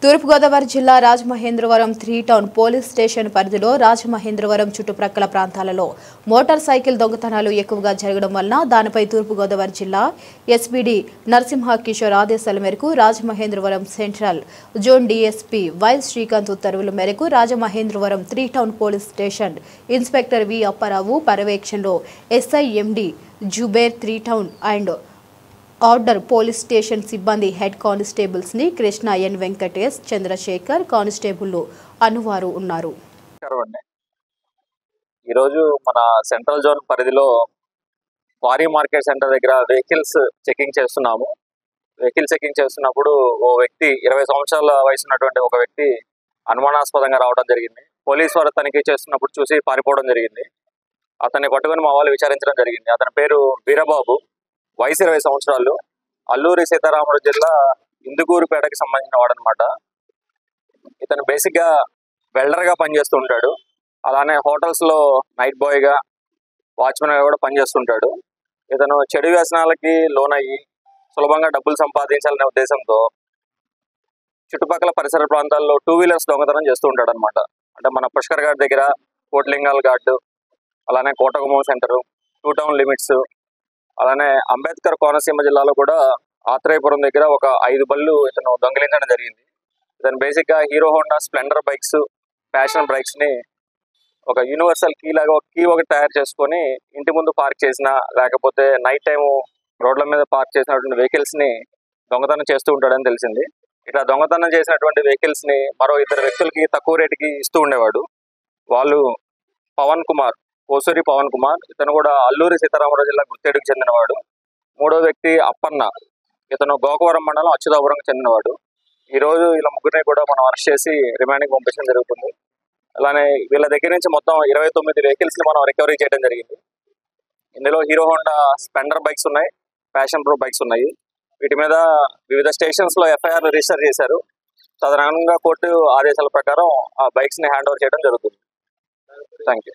తూర్పుగోదావరి జిల్లా Rajamahendravaram 3 town police station పరిధిలో రాజమహేంద్రవరం చుట్టుప్రక్కల ప్రాంతాలలో మోటార్ సైకిల్ దొంగతనాలు ఎక్కువగా జరగడం వలన దానిపై తూర్పుగోదావరి జిల్లా ఎస్పీడీ నరసింహ కిషోర్ ఆదేశాల మేరకు Rajamahendravaram central zone DSP Y Srikanth ఉత్తర్వుల మేరకు Rajamahendravaram 3 town police station inspector V Apparao పర్యవేక్షణలో SI MD Zuber 3 town and order police station సిబ్బంది హెడ్ కానిస్టేబుల్స్ ని కృష్ణ ఎన్ వెంకటేష్ చంద్రశేఖర్ కానిస్టేబుల్ అనువారు ఉన్నారు. ఈరోజు మన సెంట్రల్ జోన్ పరిధిలో వారి మార్కెట్ సెంటర్ దగ్గర వెహికల్స్ చెకింగ్ చేస్తున్నాము. వెహికల్ చెకింగ్ చేస్తున్నప్పుడు ఓ వ్యక్తి 20 సంవత్సరాల వయసు ఉన్నటువంటి ఒక వ్యక్తి అనుమానాస్పదంగా రావడం జరిగింది. పోలీసు వారు తనిఖీ చేస్తున్నప్పుడు చూసి పారిపోవడం జరిగింది. అతన్ని పట్టుకొని మా వాళ్ళు విచారించడం జరిగింది. అతని పేరు వీరబాబు, వయసు 20 సంవత్సరాలు, అల్లూరి సీతారామరాజు జిల్లా ఇందుకూరుపేటకి సంబంధించిన వాడు అనమాట. ఇతను బేసిక్ గా వెల్డర్ గా పనిచేస్తూ ఉంటాడు. అలానే హోటల్స్ లో నైట్ బాయ్ గా, వాచ్మెన్ గా కూడా పనిచేస్తుంటాడు. ఇతను చెడు వ్యసనాలకి లోనయ్యి సులభంగా డబ్బులు సంపాదించాలనే ఉద్దేశంతో చుట్టుపక్కల పరిసర ప్రాంతాల్లో 2 వీలర్స్ దొంగతనం చేస్తూ ఉంటాడు అనమాట. అంటే మన పుష్కర్ ఘాట్ దగ్గర కోట్లింగాల్ ఘాట్, అలానే కోటగుమ్మం సెంటర్, 2 టౌన్ లిమిట్స్, అలానే అంబేద్కర్ కోనసీమ జిల్లాలో కూడా ఆత్రేయపురం దగ్గర ఒక 5 బళ్ళు ఇతను దొంగిలించడం జరిగింది. ఇతను బేసిక్ గా hero Honda Splendor bikes, passion bikes ని ఒక యూనివర్సల్ కీ లాగా ఒక కీ ఒకటి తయారు చేసుకొని ఇంటి ముందు పార్క్ చేసిన, లేకపోతే నైట్ టైం రోడ్ల మీద పార్క్ చేసినటువంటి వెహికల్స్ ని దొంగతనం చేస్తూ ఉంటాడని తెలిసింది. ఇట్లా దొంగతనం చేసినటువంటి వెహికల్స్ ని మరో 2 వ్యక్తులకి తక్కువ రేటుకి ఇస్తూ ఉండేవాడు. వాళ్ళు పవన్ కుమార్, కోసూరి పవన్ కుమార్, ఇతను కూడా అల్లూరి సీతారామరాజు జిల్లా గుర్తేడుకు చెందినవాడు. 3వ వ్యక్తి అప్పన్న, ఇతను గోకవరం మండలం అచ్యుతాపురంకి చెందినవాడు. ఈ రోజు ఇలా ముగ్గురిని కూడా మనం అరెస్ట్ చేసి రిమాండింగ్ పంపించడం జరుగుతుంది. అలానే వీళ్ళ దగ్గర నుంచి మొత్తం 29 వెహికల్స్ ని మనం రికవరీ చేయడం జరిగింది. ఇందులో హీరో హోండా స్ప్లెండర్ బైక్స్ ఉన్నాయి, ప్యాషన్ ప్రో బైక్స్ ఉన్నాయి. వీటి మీద వివిధ స్టేషన్స్ లో ఎఫ్ఐఆర్ రిజిస్టర్ చేశారు. తదనంగా కోర్టు ఆదేశాల ప్రకారం ఆ బైక్స్ ని హ్యాండ్ ఓవర్ చేయడం జరుగుతుంది. Thank you.